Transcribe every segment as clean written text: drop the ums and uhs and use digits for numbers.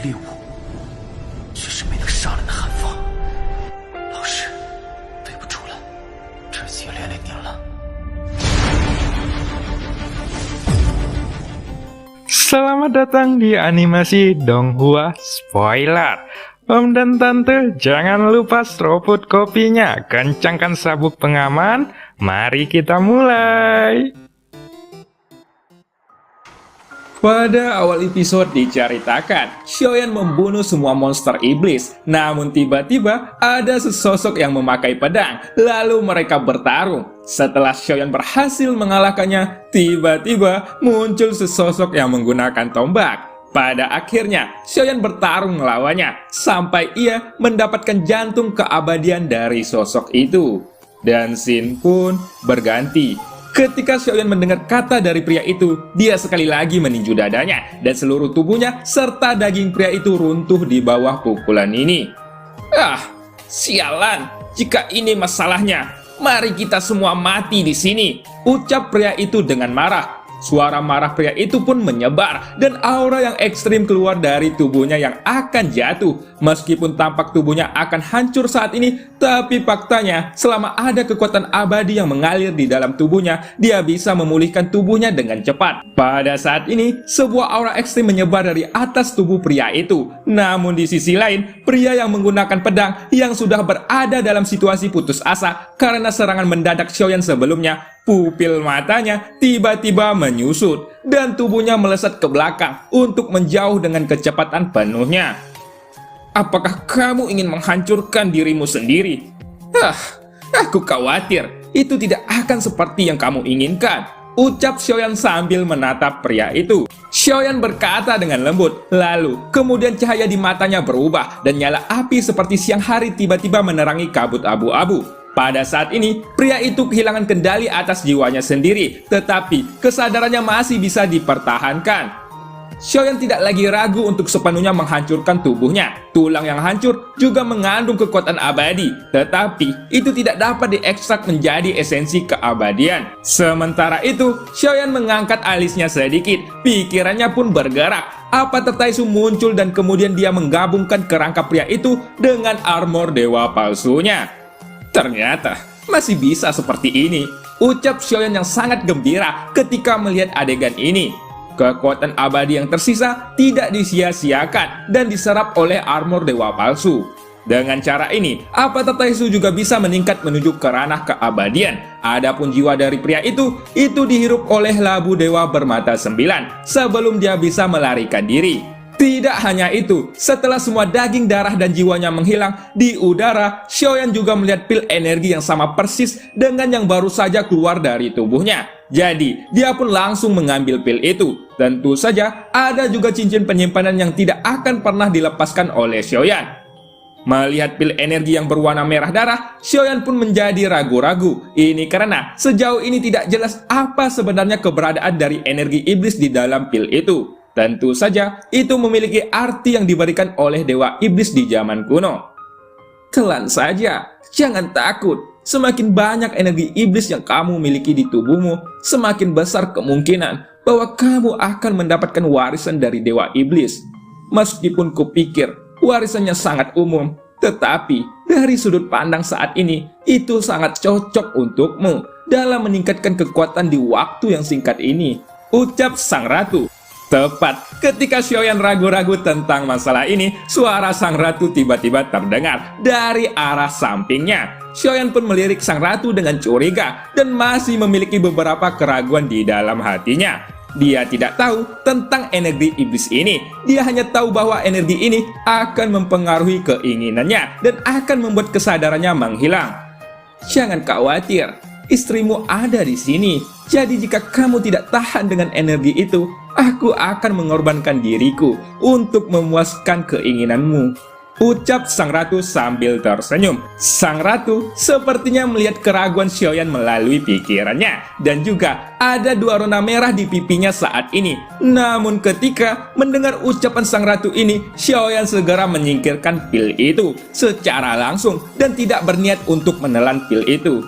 猎物，却是没能杀人的韩放。老师，对不住了，这次也连累您了。Selamat datang di animasi Donghua Spoiler. Om dan Tante, jangan lupa seruput kopinya, kencangkan sabuk pengaman, mari kita mulai. Pada awal episode diceritakan, Xiaoyan membunuh semua monster iblis. Namun tiba-tiba ada sesosok yang memakai pedang, lalu mereka bertarung. Setelah Xiaoyan berhasil mengalahkannya, tiba-tiba muncul sesosok yang menggunakan tombak. Pada akhirnya, Xiaoyan bertarung melawannya, sampai ia mendapatkan jantung keabadian dari sosok itu. Dan scene pun berganti. Ketika Xiaoyan mendengar kata dari pria itu, dia sekali lagi meninju dadanya, dan seluruh tubuhnya serta daging pria itu runtuh di bawah pukulan ini. Ah, sialan, jika ini masalahnya, mari kita semua mati di sini, ucap pria itu dengan marah. Suara marah pria itu pun menyebar, dan aura yang ekstrim keluar dari tubuhnya yang akan jatuh. Meskipun tampak tubuhnya akan hancur saat ini, tapi faktanya, selama ada kekuatan abadi yang mengalir di dalam tubuhnya, dia bisa memulihkan tubuhnya dengan cepat. Pada saat ini, sebuah aura ekstrim menyebar dari atas tubuh pria itu. Namun di sisi lain, pria yang menggunakan pedang yang sudah berada dalam situasi putus asa karena serangan mendadak Xiaoyan sebelumnya, pupil matanya tiba-tiba menyusut dan tubuhnya melesat ke belakang untuk menjauh dengan kecepatan penuhnya. Apakah kamu ingin menghancurkan dirimu sendiri? Aku khawatir itu tidak akan seperti yang kamu inginkan, ucap Xiaoyan sambil menatap pria itu. Xiaoyan berkata dengan lembut, lalu kemudian cahaya di matanya berubah dan nyala api seperti siang hari tiba-tiba menerangi kabut abu-abu. Pada saat ini, pria itu kehilangan kendali atas jiwanya sendiri, tetapi kesadarannya masih bisa dipertahankan. Xiaoyan tidak lagi ragu untuk sepenuhnya menghancurkan tubuhnya. Tulang yang hancur juga mengandung kekuatan abadi, tetapi itu tidak dapat diekstrak menjadi esensi keabadian. Sementara itu, Xiaoyan mengangkat alisnya sedikit, pikirannya pun bergerak. Avatar Taisu muncul dan kemudian dia menggabungkan kerangka pria itu dengan armor dewa palsunya. Ternyata masih bisa seperti ini, ucap Xiaoyan yang sangat gembira ketika melihat adegan ini. Kekuatan abadi yang tersisa tidak disia-siakan dan diserap oleh armor dewa palsu. Dengan cara ini, Avatar Taisu juga bisa meningkat menuju ke ranah keabadian. Adapun jiwa dari pria itu dihirup oleh labu dewa bermata 9 sebelum dia bisa melarikan diri. Tidak hanya itu, setelah semua daging, darah, dan jiwanya menghilang di udara, Xiaoyan juga melihat pil energi yang sama persis dengan yang baru saja keluar dari tubuhnya. Jadi, dia pun langsung mengambil pil itu. Tentu saja, ada juga cincin penyimpanan yang tidak akan pernah dilepaskan oleh Xiaoyan. Melihat pil energi yang berwarna merah darah, Xiaoyan pun menjadi ragu-ragu. Ini karena sejauh ini tidak jelas apa sebenarnya keberadaan dari energi iblis di dalam pil itu. Tentu saja, itu memiliki arti yang diberikan oleh dewa iblis di zaman kuno. Telan saja, jangan takut. Semakin banyak energi iblis yang kamu miliki di tubuhmu, semakin besar kemungkinan bahwa kamu akan mendapatkan warisan dari dewa iblis. Meskipun kupikir warisannya sangat umum, tetapi dari sudut pandang saat ini, itu sangat cocok untukmu dalam meningkatkan kekuatan di waktu yang singkat ini, ucap sang ratu. Tepat ketika Xiaoyan ragu-ragu tentang masalah ini, suara sang ratu tiba-tiba terdengar dari arah sampingnya. Xiaoyan pun melirik sang ratu dengan curiga dan masih memiliki beberapa keraguan di dalam hatinya. Dia tidak tahu tentang energi iblis ini. Dia hanya tahu bahwa energi ini akan mempengaruhi keinginannya dan akan membuat kesadarannya menghilang. Jangan khawatir, istrimu ada di sini. Jadi jika kamu tidak tahan dengan energi itu, aku akan mengorbankan diriku untuk memuaskan keinginanmu, ucap sang ratu sambil tersenyum. Sang ratu sepertinya melihat keraguan Xiaoyan melalui pikirannya, dan juga ada dua rona merah di pipinya saat ini. Namun ketika mendengar ucapan sang ratu ini, Xiaoyan segera menyingkirkan pil itu secara langsung dan tidak berniat untuk menelan pil itu.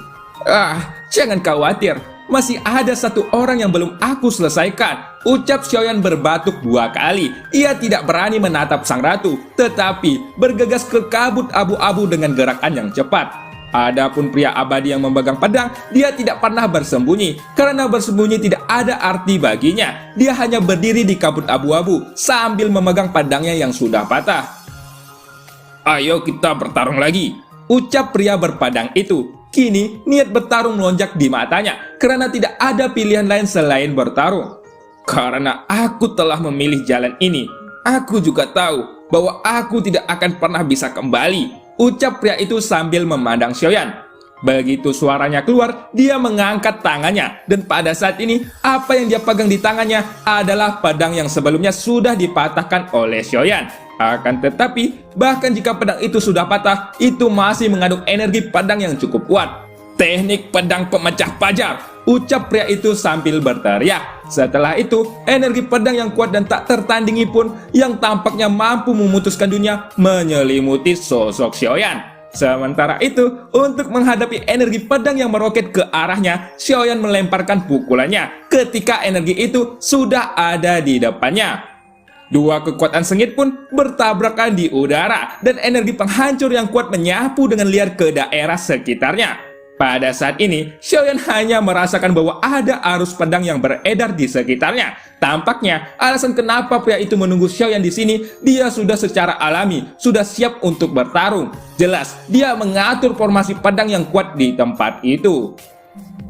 Jangan khawatir. masih ada satu orang yang belum aku selesaikan, ucap Xiaoyan berbatuk 2 kali. Ia tidak berani menatap sang ratu, tetapi bergegas ke kabut abu-abu dengan gerakan yang cepat. Adapun pria abadi yang memegang pedang, dia tidak pernah bersembunyi, karena bersembunyi tidak ada arti baginya. Dia hanya berdiri di kabut abu-abu sambil memegang pedangnya yang sudah patah. "Ayo kita bertarung lagi," ucap pria berpadang itu. Kini niat bertarung melonjak di matanya, karena tidak ada pilihan lain selain bertarung. "Karena aku telah memilih jalan ini, aku juga tahu bahwa aku tidak akan pernah bisa kembali," ucap pria itu sambil memandang Xiaoyan. Begitu suaranya keluar, dia mengangkat tangannya, dan pada saat ini apa yang dia pegang di tangannya adalah pedang yang sebelumnya sudah dipatahkan oleh Xiaoyan. Akan tetapi, bahkan jika pedang itu sudah patah, itu masih mengandung energi pedang yang cukup kuat. "Teknik pedang pemecah pajar," ucap pria itu sambil berteriak. Setelah itu, energi pedang yang kuat dan tak tertandingi pun yang tampaknya mampu memutuskan dunia menyelimuti sosok Xiaoyan. Sementara itu, untuk menghadapi energi pedang yang meroket ke arahnya, Xiaoyan melemparkan pukulannya ketika energi itu sudah ada di depannya. 2 kekuatan sengit pun bertabrakan di udara, dan energi penghancur yang kuat menyapu dengan liar ke daerah sekitarnya. Pada saat ini, Xiaoyan hanya merasakan bahwa ada arus pedang yang beredar di sekitarnya. Tampaknya, alasan kenapa pria itu menunggu Xiaoyan di sini, dia sudah secara alami, sudah siap untuk bertarung. Jelas, dia mengatur formasi pedang yang kuat di tempat itu.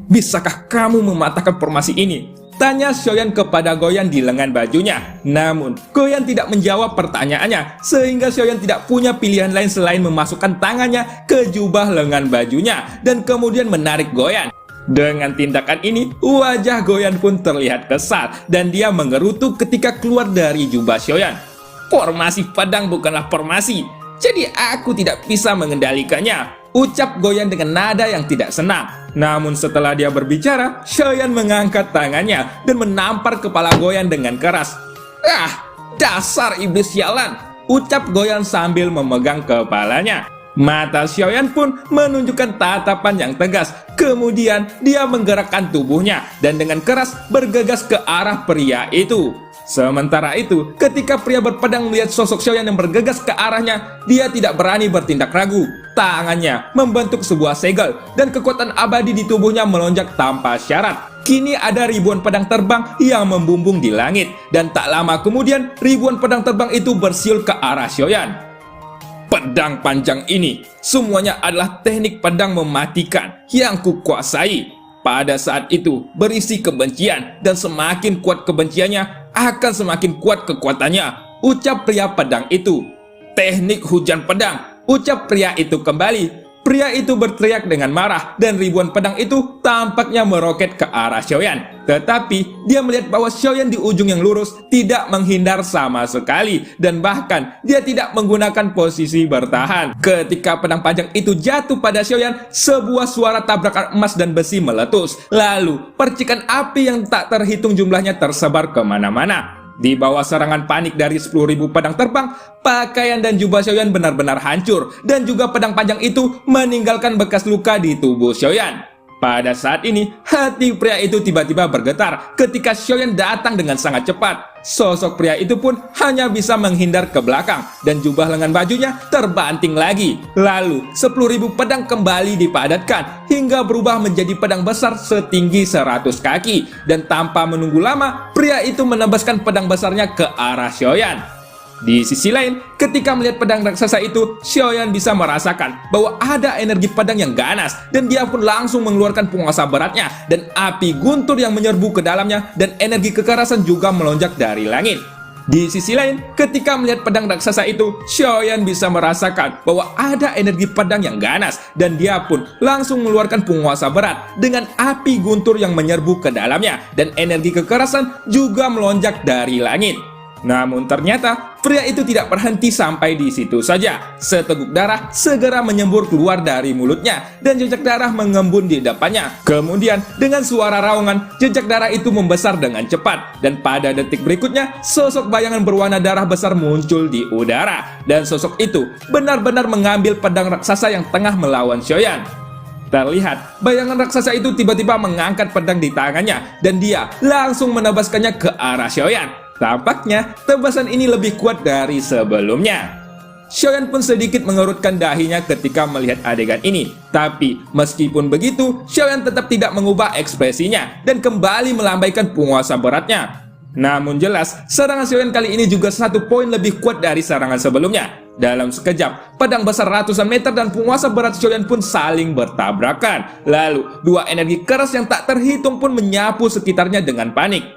"Bisakah kamu mematahkan formasi ini?" tanya Xiaoyan kepada Goyan di lengan bajunya. Namun, Goyan tidak menjawab pertanyaannya, sehingga Xiaoyan tidak punya pilihan lain selain memasukkan tangannya ke jubah lengan bajunya dan kemudian menarik Goyan. Dengan tindakan ini, wajah Goyan pun terlihat kesal dan dia mengerutu ketika keluar dari jubah Xiaoyan. "Formasi pedang bukanlah formasi, jadi aku tidak bisa mengendalikannya," ucap Goyan dengan nada yang tidak senang. Namun setelah dia berbicara, Xiaoyan mengangkat tangannya dan menampar kepala Goyan dengan keras. "Ah, dasar iblis sialan," ucap Goyan sambil memegang kepalanya. Mata Xiaoyan pun menunjukkan tatapan yang tegas. Kemudian dia menggerakkan tubuhnya dan dengan keras bergegas ke arah pria itu. Sementara itu, ketika pria berpedang melihat sosok Xiaoyan yang bergegas ke arahnya, dia tidak berani bertindak ragu. Tangannya membentuk sebuah segel, dan kekuatan abadi di tubuhnya melonjak tanpa syarat. Kini ada ribuan pedang terbang yang membumbung di langit, dan tak lama kemudian ribuan pedang terbang itu bersiul ke arah Xiaoyan. "Pedang panjang ini, semuanya adalah teknik pedang mematikan yang kukuasai. Pada saat itu berisi kebencian, dan semakin kuat kebenciannya akan semakin kuat kekuatannya," ucap pria pedang itu. "Teknik hujan pedang," ucap pria itu kembali. Pria itu berteriak dengan marah dan ribuan pedang itu tampaknya meroket ke arah Xiaoyan. Tetapi dia melihat bahwa Xiaoyan di ujung yang lurus tidak menghindar sama sekali, dan bahkan dia tidak menggunakan posisi bertahan. Ketika pedang panjang itu jatuh pada Xiaoyan, sebuah suara tabrakan emas dan besi meletus. Lalu percikan api yang tak terhitung jumlahnya tersebar kemana-mana. Di bawah serangan panik dari 10.000 pedang terbang, pakaian dan jubah Xiaoyan benar-benar hancur, dan juga pedang panjang itu meninggalkan bekas luka di tubuh Xiaoyan. Pada saat ini, hati pria itu tiba-tiba bergetar ketika Xiaoyan datang dengan sangat cepat. Sosok pria itu pun hanya bisa menghindar ke belakang, dan jubah lengan bajunya terbanting lagi. Lalu, 10.000 pedang kembali dipadatkan hingga berubah menjadi pedang besar setinggi 100 kaki. Dan tanpa menunggu lama, pria itu menembaskan pedang besarnya ke arah Xiaoyan. Di sisi lain, ketika melihat pedang raksasa itu, Xiaoyan bisa merasakan bahwa ada energi pedang yang ganas, dan dia pun langsung mengeluarkan penguasa beratnya, dan api guntur yang menyerbu ke dalamnya, dan energi kekerasan juga melonjak dari langit. Di sisi lain, ketika melihat pedang raksasa itu, Xiaoyan bisa merasakan bahwa ada energi pedang yang ganas, dan dia pun langsung mengeluarkan penguasa berat dengan api guntur yang menyerbu ke dalamnya, dan energi kekerasan juga melonjak dari langit. Namun ternyata pria itu tidak berhenti sampai di situ saja. Seteguk darah segera menyembur keluar dari mulutnya dan jejak darah mengembun di depannya. Kemudian dengan suara raungan, jejak darah itu membesar dengan cepat, dan pada detik berikutnya sosok bayangan berwarna darah besar muncul di udara, dan sosok itu benar-benar mengambil pedang raksasa yang tengah melawan Xiaoyan. Terlihat bayangan raksasa itu tiba-tiba mengangkat pedang di tangannya dan dia langsung menebaskannya ke arah Xiaoyan. Tampaknya tebasan ini lebih kuat dari sebelumnya. Xiaoyan pun sedikit mengerutkan dahinya ketika melihat adegan ini. Tapi meskipun begitu, Xiaoyan tetap tidak mengubah ekspresinya dan kembali melambaikan penguasa beratnya. Namun jelas, serangan Xiaoyan kali ini juga 1 poin lebih kuat dari serangan sebelumnya. Dalam sekejap, pedang besar ratusan meter dan penguasa berat Xiaoyan pun saling bertabrakan. Lalu, dua energi keras yang tak terhitung pun menyapu sekitarnya dengan panik.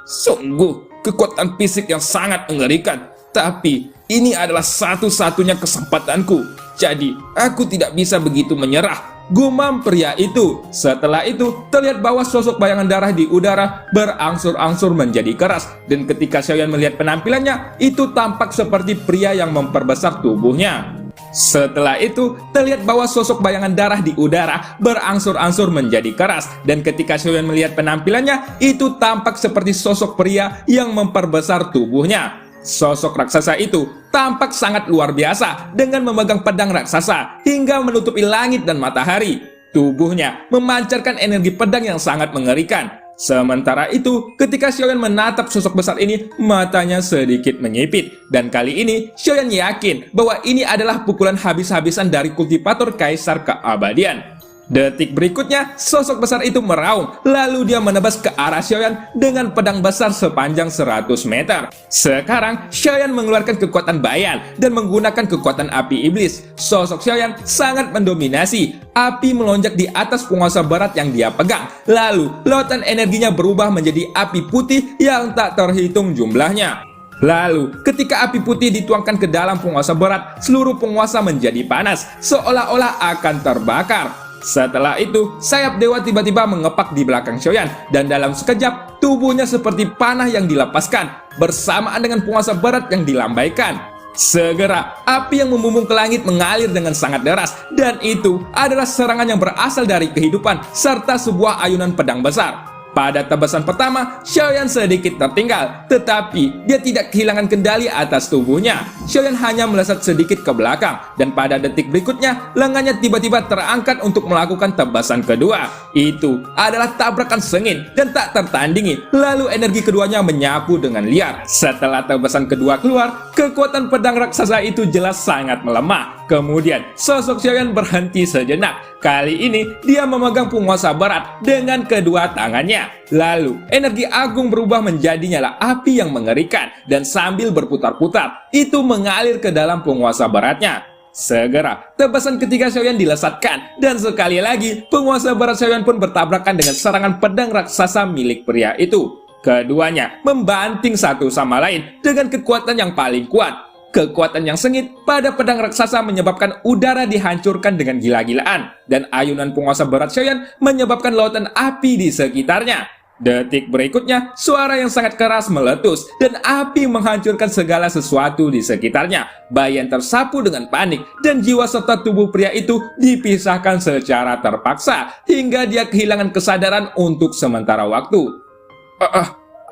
Sungguh, kekuatan fisik yang sangat mengerikan. Tapi, ini adalah satu-satunya kesempatanku. Jadi, aku tidak bisa begitu menyerah, gumam pria itu. Setelah itu, terlihat bahwa sosok bayangan darah di udara berangsur-angsur menjadi keras. Dan ketika Xiaoyan melihat penampilannya, itu tampak seperti pria yang memperbesar tubuhnya. Setelah itu, terlihat bahwa sosok bayangan darah di udara berangsur-angsur menjadi keras. Dan ketika Xiaoyan melihat penampilannya, itu tampak seperti sosok pria yang memperbesar tubuhnya. Sosok raksasa itu tampak sangat luar biasa dengan memegang pedang raksasa hingga menutupi langit dan matahari. Tubuhnya memancarkan energi pedang yang sangat mengerikan. Sementara itu, ketika Xiaoyan menatap sosok besar ini, matanya sedikit menyipit. Dan kali ini, Xiaoyan yakin bahwa ini adalah pukulan habis-habisan dari kultivator Kaisar Keabadian. Detik berikutnya, sosok besar itu meraung, lalu dia menebas ke arah Xiaoyan dengan pedang besar sepanjang 100 meter. Sekarang, Xiaoyan mengeluarkan kekuatan bayan dan menggunakan kekuatan api iblis. Sosok Xiaoyan sangat mendominasi. Api melonjak di atas penguasa berat yang dia pegang. Lalu, lautan energinya berubah menjadi api putih yang tak terhitung jumlahnya. Lalu, ketika api putih dituangkan ke dalam penguasa berat, seluruh penguasa menjadi panas, seolah-olah akan terbakar. Setelah itu, sayap dewa tiba-tiba mengepak di belakang Xiaoyan, dan dalam sekejap, tubuhnya seperti panah yang dilepaskan, bersamaan dengan penguasa berat yang dilambaikan. Segera, api yang membumbung ke langit mengalir dengan sangat deras, dan itu adalah serangan yang berasal dari kehidupan, serta sebuah ayunan pedang besar. Pada tebasan pertama, Xiaoyan sedikit tertinggal, tetapi dia tidak kehilangan kendali atas tubuhnya. Xiaoyan hanya melesat sedikit ke belakang, dan pada detik berikutnya, lengannya tiba-tiba terangkat untuk melakukan tebasan kedua. Itu adalah tabrakan sengit dan tak tertandingi, lalu energi keduanya menyapu dengan liar. Setelah tebasan kedua keluar, kekuatan pedang raksasa itu jelas sangat melemah. Kemudian, sosok Xiaoyan berhenti sejenak. Kali ini, dia memegang penguasa berat dengan kedua tangannya. Lalu, energi agung berubah menjadi nyala api yang mengerikan. Dan sambil berputar-putar, itu mengalir ke dalam penguasa beratnya. Segera, tebasan ketiga Xiaoyan dilesatkan. Dan sekali lagi, penguasa berat Xiaoyan pun bertabrakan dengan serangan pedang raksasa milik pria itu. Keduanya membanting satu sama lain dengan kekuatan yang paling kuat. Kekuatan yang sengit pada pedang raksasa menyebabkan udara dihancurkan dengan gila-gilaan, dan ayunan penguasa berat Xiaoyan menyebabkan lautan api di sekitarnya. Detik berikutnya, suara yang sangat keras meletus, dan api menghancurkan segala sesuatu di sekitarnya. Bayan tersapu dengan panik, dan jiwa serta tubuh pria itu dipisahkan secara terpaksa, hingga dia kehilangan kesadaran untuk sementara waktu.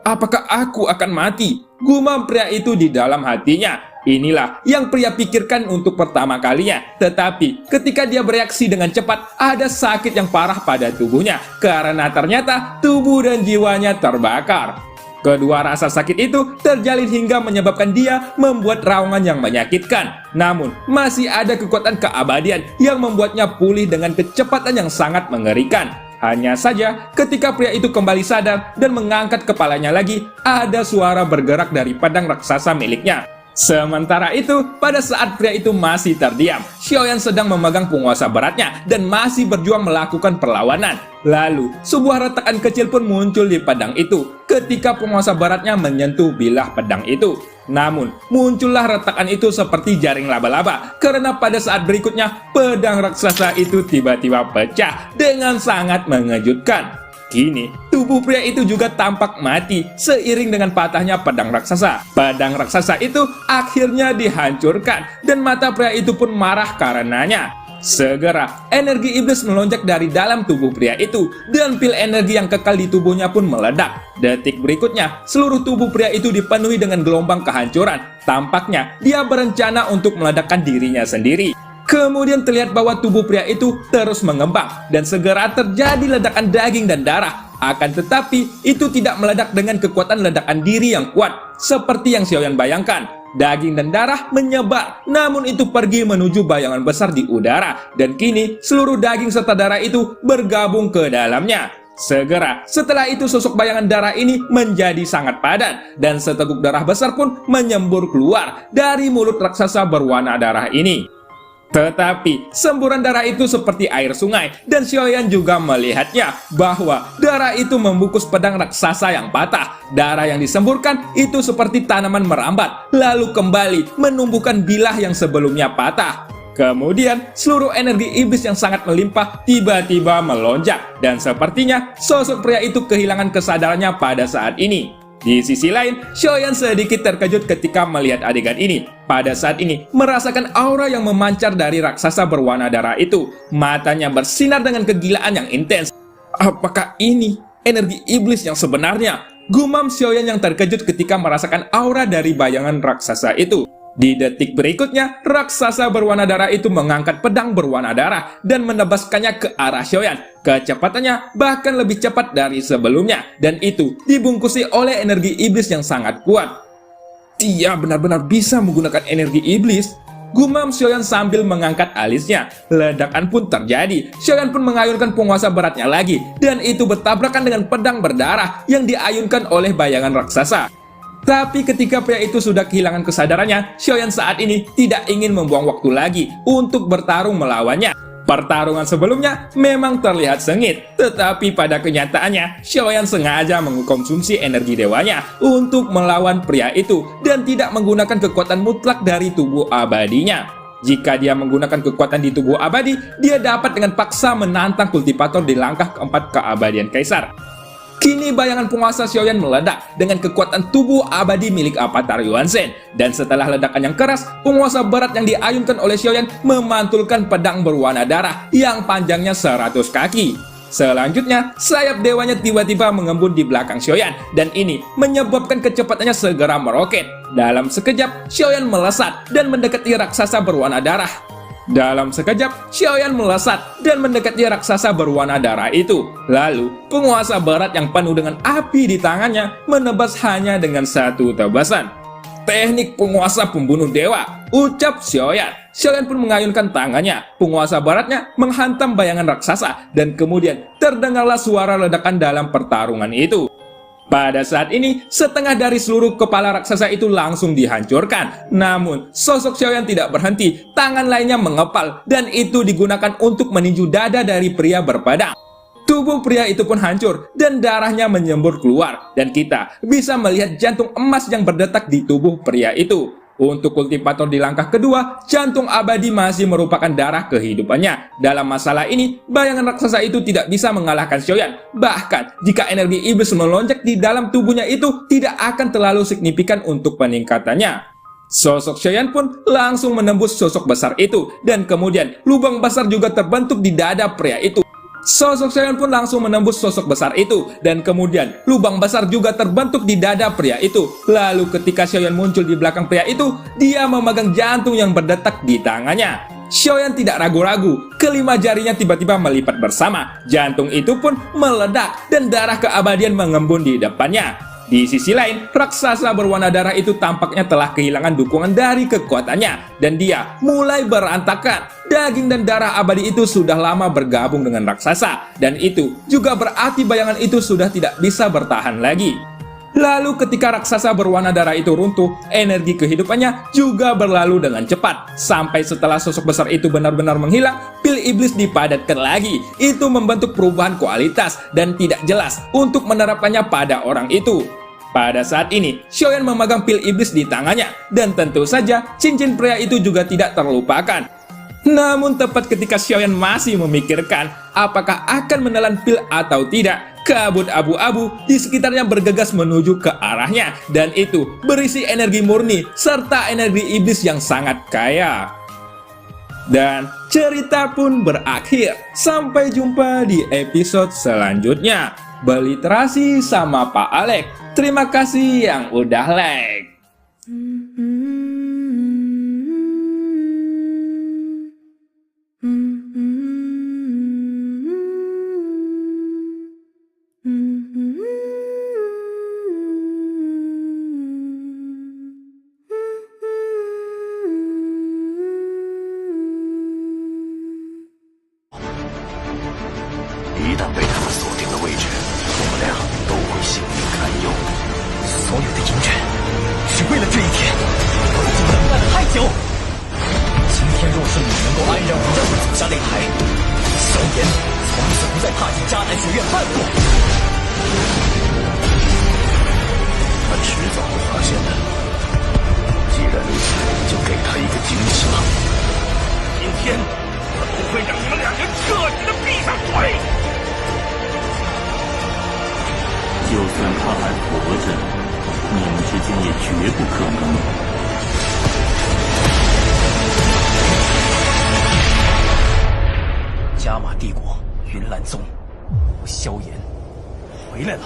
Apakah aku akan mati? Gumam pria itu di dalam hatinya. Inilah yang pria pikirkan untuk pertama kalinya. Tetapi ketika dia bereaksi dengan cepat, ada sakit yang parah pada tubuhnya. Karena ternyata tubuh dan jiwanya terbakar. Kedua rasa sakit itu terjalin hingga menyebabkan dia membuat raungan yang menyakitkan. Namun, masih ada kekuatan keabadian yang membuatnya pulih dengan kecepatan yang sangat mengerikan. Hanya saja, ketika pria itu kembali sadar dan mengangkat kepalanya lagi, ada suara bergerak dari pedang raksasa miliknya. Sementara itu, pada saat pria itu masih terdiam, Xiaoyan sedang memegang penguasa beratnya dan masih berjuang melakukan perlawanan. Lalu, sebuah retakan kecil pun muncul di pedang itu ketika penguasa baratnya menyentuh bilah pedang itu. Namun, muncullah retakan itu seperti jaring laba-laba karena pada saat berikutnya, pedang raksasa itu tiba-tiba pecah dengan sangat mengejutkan. Kini, tubuh pria itu juga tampak mati seiring dengan patahnya pedang raksasa. Pedang raksasa itu akhirnya dihancurkan dan mata pria itu pun marah karenanya. Segera, energi iblis melonjak dari dalam tubuh pria itu dan pil energi yang kekal di tubuhnya pun meledak. Detik berikutnya, seluruh tubuh pria itu dipenuhi dengan gelombang kehancuran. Tampaknya, dia berencana untuk meledakkan dirinya sendiri. Kemudian terlihat bahwa tubuh pria itu terus mengembang dan segera terjadi ledakan daging dan darah. Akan tetapi, itu tidak meledak dengan kekuatan ledakan diri yang kuat, seperti yang Xiaoyan bayangkan. Daging dan darah menyebar, namun itu pergi menuju bayangan besar di udara, dan kini seluruh daging serta darah itu bergabung ke dalamnya. Segera setelah itu sosok bayangan darah ini menjadi sangat padat, dan seteguk darah besar pun menyembur keluar dari mulut raksasa berwarna darah ini. Tetapi semburan darah itu seperti air sungai, dan Xiaoyan juga melihatnya bahwa darah itu membungkus pedang raksasa yang patah. Darah yang disemburkan itu seperti tanaman merambat, lalu kembali menumbuhkan bilah yang sebelumnya patah. Kemudian seluruh energi iblis yang sangat melimpah tiba-tiba melonjak, dan sepertinya sosok pria itu kehilangan kesadarannya pada saat ini. Di sisi lain, Xiaoyan sedikit terkejut ketika melihat adegan ini. Pada saat ini, merasakan aura yang memancar dari raksasa berwarna darah itu. Matanya bersinar dengan kegilaan yang intens. Apakah ini energi iblis yang sebenarnya? Gumam Xiaoyan yang terkejut ketika merasakan aura dari bayangan raksasa itu. Di detik berikutnya, raksasa berwarna darah itu mengangkat pedang berwarna darah dan menebaskannya ke arah Xiaoyan. Kecepatannya bahkan lebih cepat dari sebelumnya, dan itu dibungkusi oleh energi iblis yang sangat kuat. Dia benar-benar bisa menggunakan energi iblis. Gumam Xiaoyan sambil mengangkat alisnya. Ledakan pun terjadi. Xiaoyan pun mengayunkan penguasa beratnya lagi, dan itu bertabrakan dengan pedang berdarah yang diayunkan oleh bayangan raksasa. Tapi ketika pria itu sudah kehilangan kesadarannya, Xiaoyan saat ini tidak ingin membuang waktu lagi untuk bertarung melawannya. Pertarungan sebelumnya memang terlihat sengit, tetapi pada kenyataannya, Xiaoyan sengaja mengkonsumsi energi dewanya untuk melawan pria itu dan tidak menggunakan kekuatan mutlak dari tubuh abadinya. Jika dia menggunakan kekuatan di tubuh abadi, dia dapat dengan paksa menantang kultivator di langkah keempat keabadian Kaisar. Kini bayangan penguasa Xiaoyan meledak dengan kekuatan tubuh abadi milik Avatar Yuan Shen. Dan setelah ledakan yang keras, penguasa berat yang diayunkan oleh Xiaoyan memantulkan pedang berwarna darah yang panjangnya 100 kaki. Selanjutnya, sayap dewanya tiba-tiba mengembun di belakang Xiaoyan, dan ini menyebabkan kecepatannya segera meroket. Dalam sekejap, Xiaoyan melesat dan mendekati raksasa berwarna darah. Dalam sekejap, Xiaoyan melesat dan mendekati raksasa berwarna darah itu. Lalu, penguasa barat yang penuh dengan api di tangannya menebas hanya dengan satu tebasan. Teknik penguasa pembunuh dewa, ucap Xiaoyan. Xiaoyan pun mengayunkan tangannya. Penguasa baratnya menghantam bayangan raksasa, dan kemudian terdengarlah suara ledakan dalam pertarungan itu. Pada saat ini, setengah dari seluruh kepala raksasa itu langsung dihancurkan. Namun, sosok Xiaoyan tidak berhenti. Tangan lainnya mengepal, dan itu digunakan untuk meninju dada dari pria berpedang. Tubuh pria itu pun hancur, dan darahnya menyembur keluar. Dan kita bisa melihat jantung emas yang berdetak di tubuh pria itu. Untuk kultivator di langkah kedua, jantung abadi masih merupakan darah kehidupannya. Dalam masalah ini, bayangan raksasa itu tidak bisa mengalahkan Xiaoyan. Bahkan, jika energi iblis melonjak di dalam tubuhnya itu, tidak akan terlalu signifikan untuk peningkatannya. Sosok Xiaoyan pun langsung menembus sosok besar itu, dan kemudian lubang besar juga terbentuk di dada pria itu. Sosok Xiaoyan pun langsung menembus sosok besar itu, dan kemudian lubang besar juga terbentuk di dada pria itu. Lalu ketika Xiaoyan muncul di belakang pria itu, dia memegang jantung yang berdetak di tangannya. Xiaoyan tidak ragu-ragu, kelima jarinya tiba-tiba melipat bersama. Jantung itu pun meledak, dan darah keabadian mengembun di depannya. Di sisi lain, raksasa berwarna darah itu tampaknya telah kehilangan dukungan dari kekuatannya, dan dia mulai berantakan. Daging dan darah abadi itu sudah lama bergabung dengan raksasa, dan itu juga berarti bayangan itu sudah tidak bisa bertahan lagi. Lalu ketika raksasa berwarna darah itu runtuh, energi kehidupannya juga berlalu dengan cepat. Sampai setelah sosok besar itu benar-benar menghilang, pil iblis dipadatkan lagi. Itu membentuk perubahan kualitas dan tidak jelas untuk menerapkannya pada orang itu. Pada saat ini, Xiaoyan memegang pil iblis di tangannya, dan tentu saja cincin pria itu juga tidak terlupakan. Namun tepat ketika Xiaoyan masih memikirkan apakah akan menelan pil atau tidak, kabut abu-abu di sekitarnya bergegas menuju ke arahnya, dan itu berisi energi murni serta energi iblis yang sangat kaya. Dan cerita pun berakhir. Sampai jumpa di episode selanjutnya. Berliterasi sama Pak Alex. Terima kasih yang udah like. 一旦被他们锁定了位置，我们俩都会性命堪忧。所有的隐忍，是为了这一天。我已经等待了太久。今天若是你能够安然无恙地走下擂台，萧炎从此不再踏进迦南学院半步。他迟早会发现的。既然如此，就给他一个惊喜吧。今天，我不会让你们两人彻底的闭上嘴。就算他还活着，你们之间也绝不可能。加玛帝国云岚宗，我萧炎回来了。